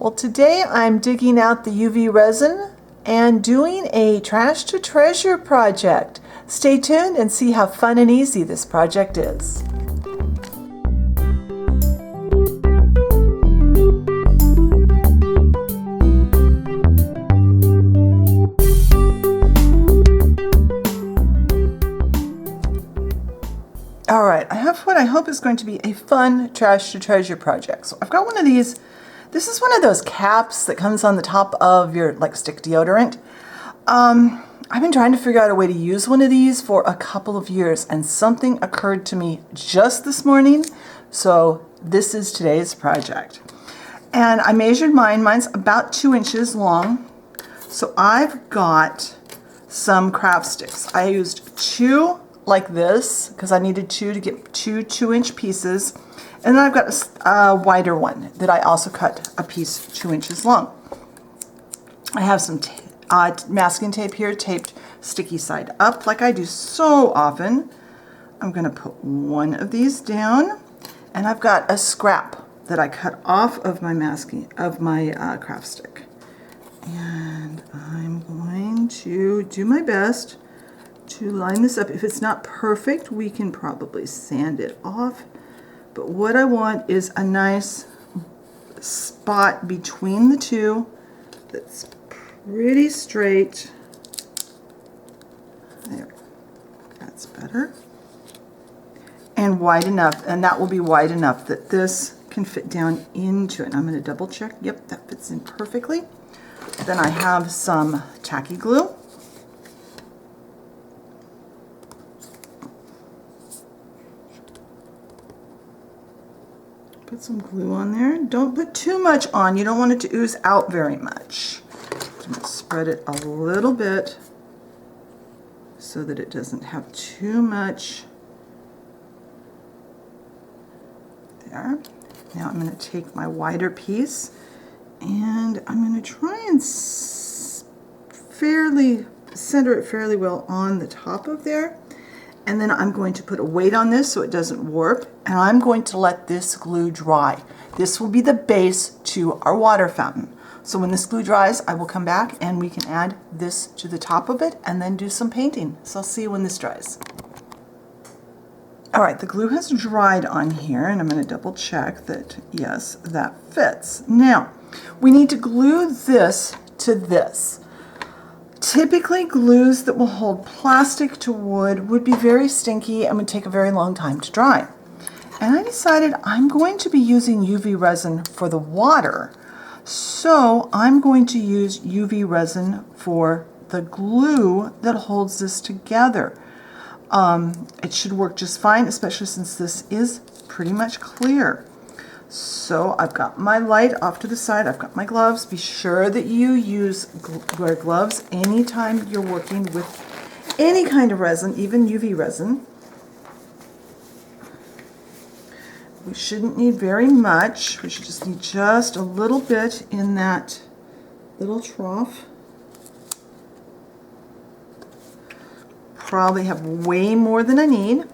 Well, today I'm digging out the UV resin and doing a trash to treasure project. Stay tuned and see how fun and easy this project is. All right, I have what I hope is going to be a fun trash to treasure project. So I've got one of these. This is one of those caps that comes on the top of your stick deodorant. I've been trying to figure out a way to use one of these for a couple of years, and something occurred to me just this morning. So this is today's project. And I measured mine. Mine's about 2 inches long. So I've got some craft sticks. I used 2 like this because I needed 2 to get 2 2-inch pieces. And then I've got a wider one that I also cut a piece 2 inches long. I have some masking tape here, taped sticky side up like I do so often. I'm going to put one of these down, and I've got a scrap that I cut off of my craft stick. And I'm going to do my best to line this up. If it's not perfect, we can probably sand it off. But what I want is a nice spot between the two that's pretty straight. There, that's better. And wide enough, and that will be wide enough that this can fit down into it. And I'm going to double check. Yep, that fits in perfectly. Then I have some tacky glue. Put some glue on there. Don't put too much on. You don't want it to ooze out very much. I'm going to spread it a little bit so that it doesn't have too much. There. Now I'm going to take my wider piece and I'm going to try and center it fairly well on the top of there. And then I'm going to put a weight on this so it doesn't warp, and I'm going to let this glue dry. This will be the base to our water fountain. So when this glue dries, I will come back and we can add this to the top of it and then do some painting. So I'll see you when this dries. All right, the glue has dried on here, and I'm going to double check that, yes, that fits. Now, we need to glue this to this. Typically, glues that will hold plastic to wood would be very stinky and would take a very long time to dry. And I decided I'm going to be using UV resin for the water. So I'm going to use UV resin for the glue that holds this together. It should work just fine, especially since this is pretty much clear. So I've got my light off to the side. I've got my gloves. Be sure that you wear gloves anytime you're working with any kind of resin, even UV resin. We shouldn't need very much. We should just need just a little bit in that little trough. Probably have way more than I need.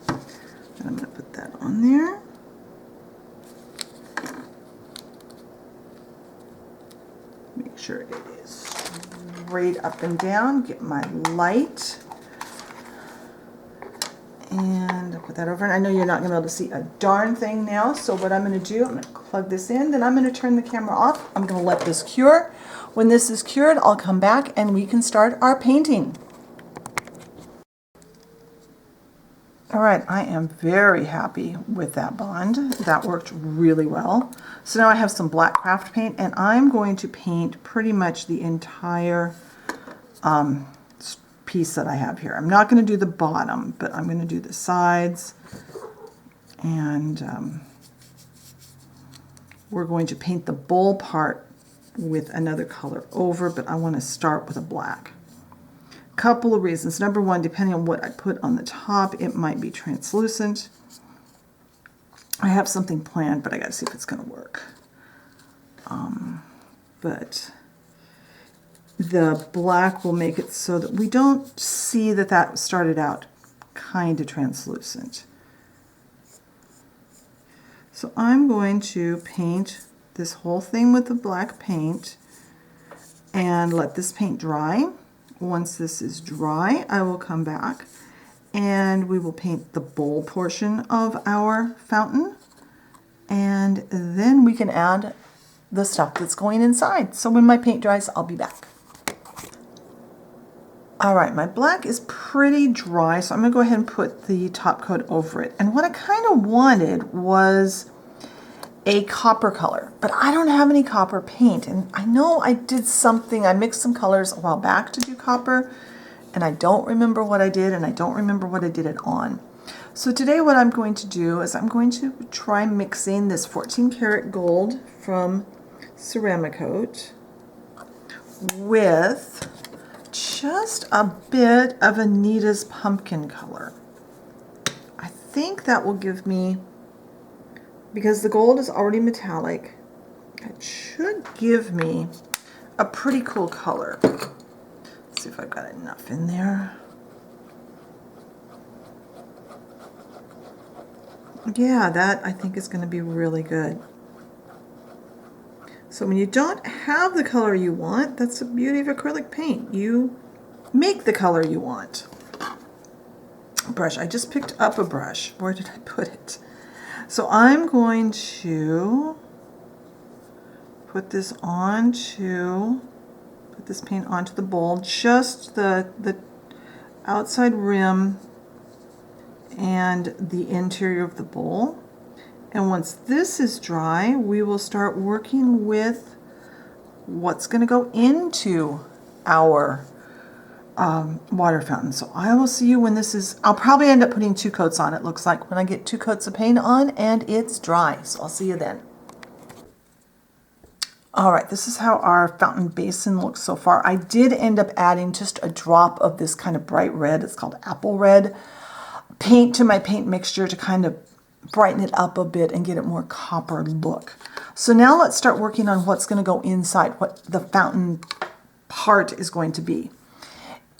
And I'm going to put that on there. Make sure it is straight up and down. Get my light. And I'll put that over. And I know you're not going to be able to see a darn thing now. So what I'm going to do, I'm going to plug this in. Then I'm going to turn the camera off. I'm going to let this cure. When this is cured, I'll come back and we can start our painting. All right, I am very happy with that bond. That worked really well. So now I have some black craft paint, and I'm going to paint pretty much the entire piece that I have here. I'm not going to do the bottom, but I'm going to do the sides, and we're going to paint the bowl part with another color over, but I want to start with a black. Couple of reasons. Number one, depending on what I put on the top, it might be translucent. I have something planned, but I got to see if it's going to work. But the black will make it so that we don't see that that started out kind of translucent. So I'm going to paint this whole thing with the black paint and let this paint dry. Once this is dry, I will come back and we will paint the bowl portion of our fountain, and then we can add the stuff that's going inside. So when my paint dries, I'll be back. All right, my black is pretty dry, so I'm gonna go ahead and put the top coat over it. And what I kind of wanted was a copper color, but I don't have any copper paint. And I know I did something, I mixed some colors a while back to do copper, and I don't remember what I did, and I don't remember what I did it on. So today what I'm going to do is I'm going to try mixing this 14 karat gold from Ceramicoat with just a bit of Anita's pumpkin color. I think that will give me, because the gold is already metallic, it should give me a pretty cool color. Let's see if I've got enough in there. Yeah, that I think is going to be really good. So when you don't have the color you want, that's the beauty of acrylic paint. You make the color you want. Brush. I just picked up a brush. Where did I put it? So I'm going to put this paint onto the bowl, just the outside rim and the interior of the bowl. And once this is dry, we will start working with what's going to go into our water fountain. So I will see you when this is, I'll probably end up putting 2 coats on, it looks like, when I get 2 coats of paint on and it's dry. So I'll see you then. All right, this is how our fountain basin looks so far. I did end up adding just a drop of this kind of bright red, it's called apple red, paint to my paint mixture to kind of brighten it up a bit and get it more copper look. So now let's start working on what's going to go inside, what the fountain part is going to be.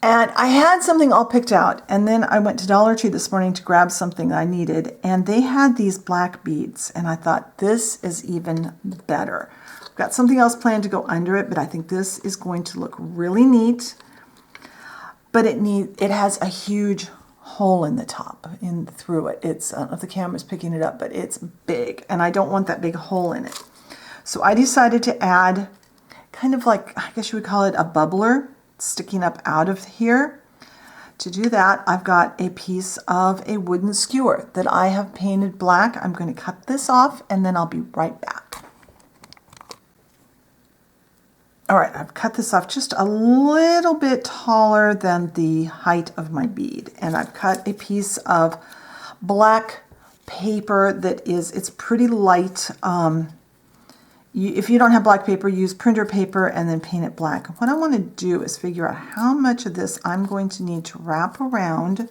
And I had something all picked out, and then I went to Dollar Tree this morning to grab something I needed, and they had these black beads, and I thought this is even better. I've got something else planned to go under it, but I think this is going to look really neat. But it has a huge hole in the top, through it. It's, I don't know if the camera's picking it up, but it's big, and I don't want that big hole in it. So I decided to add kind of like, I guess you would call it a bubbler, sticking up out of here. To do that, I've got a piece of a wooden skewer that I have painted black. I'm going to cut this off, and then I'll be right back. All right, I've cut this off just a little bit taller than the height of my bead. And I've cut a piece of black paper that is, it's pretty light. If you don't have black paper, use printer paper and then paint it black. What I want to do is figure out how much of this I'm going to need to wrap around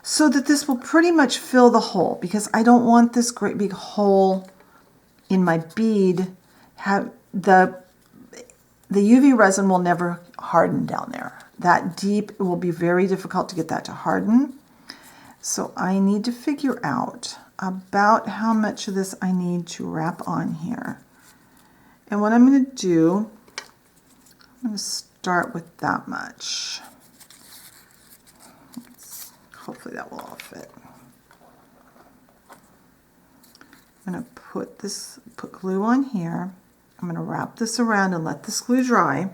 so that this will pretty much fill the hole, because I don't want this great big hole in my bead. The UV resin will never harden down there. That deep, it will be very difficult to get that to harden. So I need to figure out about how much of this I need to wrap on here. And what I'm going to do, I'm going to start with that much. Hopefully that will all fit. I'm going to put glue on here. I'm going to wrap this around and let this glue dry.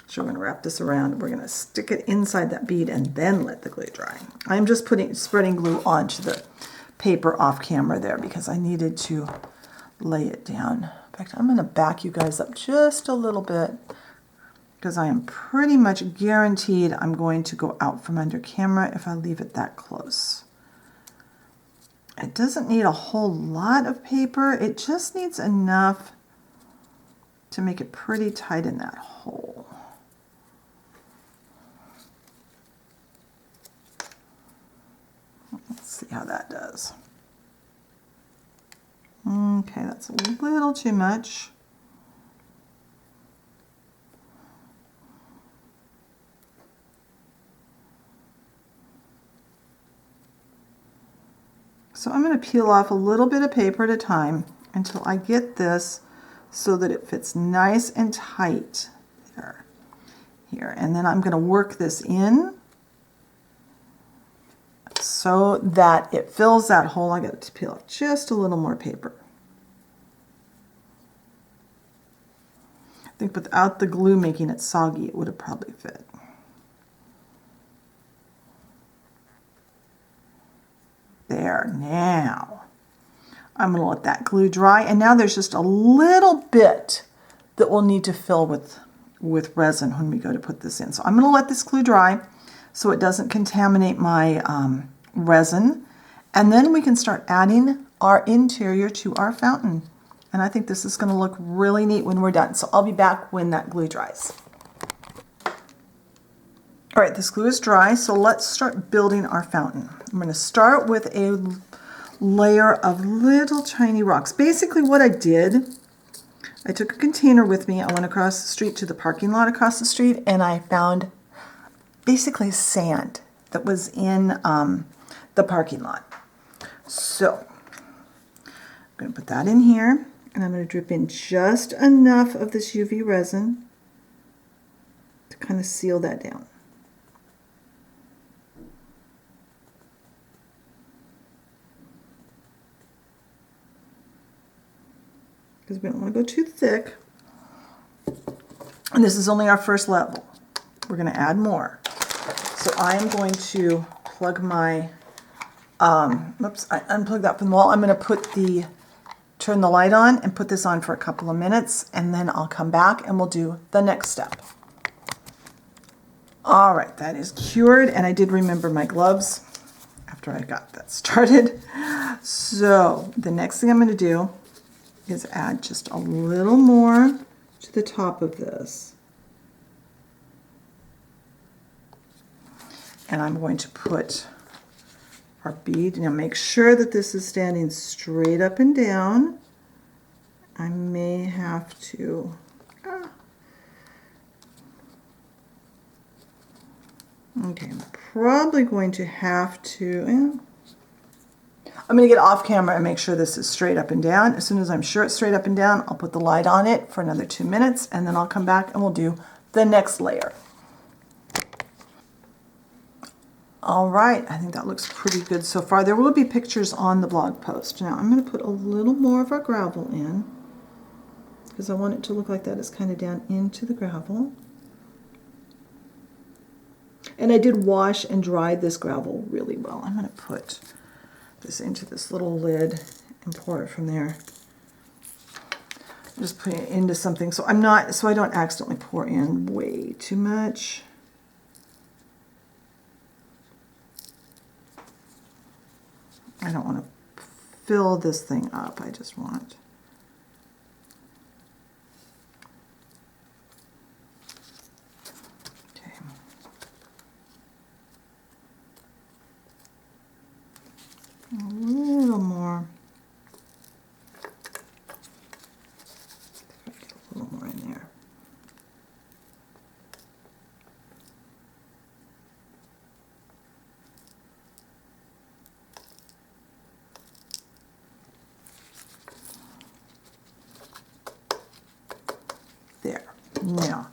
So we're going to wrap this around. We're going to stick it inside that bead and then let the glue dry. I'm just spreading glue onto the paper off camera there because I needed to lay it down. In fact, I'm going to back you guys up just a little bit because I am pretty much guaranteed I'm going to go out from under camera if I leave it that close. It doesn't need a whole lot of paper. It just needs enough to make it pretty tight in that hole. Let's see how that does. Okay, that's a little too much. So I'm going to peel off a little bit of paper at a time until I get this so that it fits nice and tight there. Here, and then I'm going to work this in so that it fills that hole. I got to peel off just a little more paper. I think without the glue making it soggy, it would have probably fit. There, now I'm going to let that glue dry, and now there's just a little bit that we'll need to fill with resin when we go to put this in. So I'm going to let this glue dry so it doesn't contaminate my resin, and then we can start adding our interior to our fountain. And I think this is going to look really neat when we're done. So I'll be back when that glue dries. All right, this glue is dry, so let's start building our fountain. I'm going to start with a layer of little tiny rocks. Basically what I did, I took a container with me. I went across the street to the parking lot across the street, and I found basically sand that was in the parking lot. So I'm going to put that in here, and I'm going to drip in just enough of this UV resin to kind of seal that down. Because we don't want to go too thick. And this is only our first level. We're going to add more. So I am going to plug my, oops, I unplugged that from the wall. I'm going to turn the light on and put this on for a couple of minutes, and then I'll come back and we'll do the next step. All right, that is cured, and I did remember my gloves after I got that started. So the next thing I'm going to do is add just a little more to the top of this. And I'm going to put our bead, now make sure that this is standing straight up and down. I may have to, okay, I'm probably going to have to, I'm going to get off camera and make sure this is straight up and down. As soon as I'm sure it's straight up and down, I'll put the light on it for another 2 minutes, and then I'll come back and we'll do the next layer. All right, I think that looks pretty good so far. There will be pictures on the blog post. Now I'm going to put a little more of our gravel in because I want it to look like that. It's kind of down into the gravel. And I did wash and dry this gravel really well. I'm going to put this into this little lid and pour it from there. Just put it into something so I don't accidentally pour in way too much. I don't want to fill this thing up. I just want a little more. Get a little more in there. There. Now,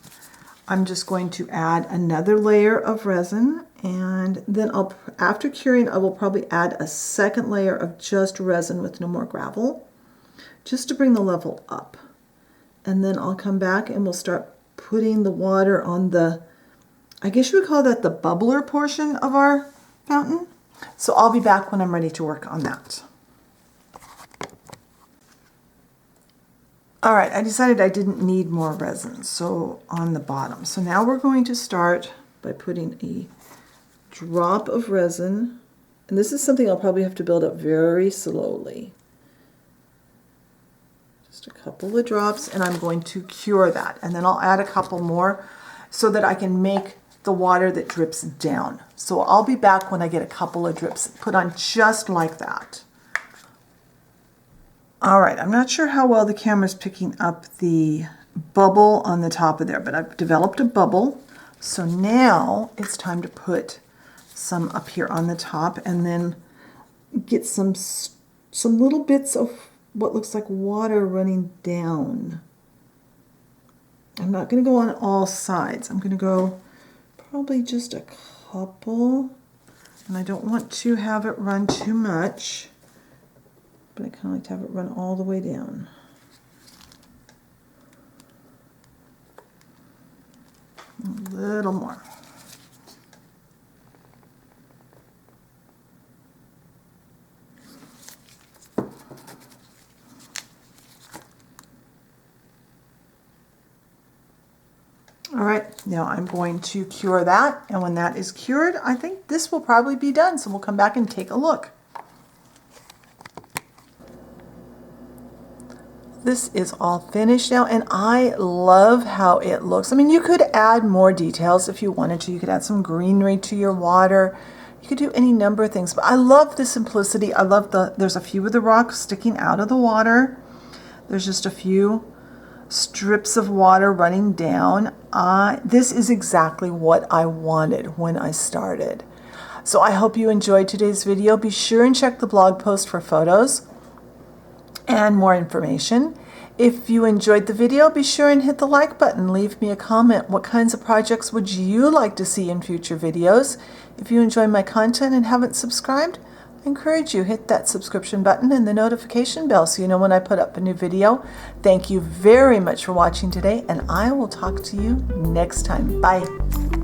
I'm just going to add another layer of resin, and then after curing, I will probably add a second layer of just resin with no more gravel, just to bring the level up. And then I'll come back and we'll start putting the water on the, I guess you would call that the bubbler portion of our fountain. So I'll be back when I'm ready to work on that. All right, I decided I didn't need more resin, so on the bottom. So now we're going to start by putting a drop of resin, and this is something I'll probably have to build up very slowly. Just a couple of drops, and I'm going to cure that, and then I'll add a couple more so that I can make the water that drips down. So I'll be back when I get a couple of drips put on just like that. All right, I'm not sure how well the camera's picking up the bubble on the top of there, but I've developed a bubble. So now it's time to put some up here on the top, and then get some little bits of what looks like water running down. I'm not going to go on all sides. I'm going to go probably just a couple. And I don't want to have it run too much, but I kind of like to have it run all the way down. A little more. All right, now I'm going to cure that, and when that is cured, I think this will probably be done, so we'll come back and take a look. This is all finished now, and I love how it looks. I mean, you could add more details if you wanted to. You could add some greenery to your water. You could do any number of things, but I love the simplicity. I love there's a few of the rocks sticking out of the water. There's just a few strips of water running down. This is exactly what I wanted when I started. So I hope you enjoyed today's video. Be sure and check the blog post for photos and more information. If you enjoyed the video, be sure and hit the like button. Leave me a comment. What kinds of projects would you like to see in future videos? If you enjoy my content and haven't subscribed, I encourage you, hit that subscription button and the notification bell so you know when I put up a new video. Thank you very much for watching today, and I will talk to you next time. Bye.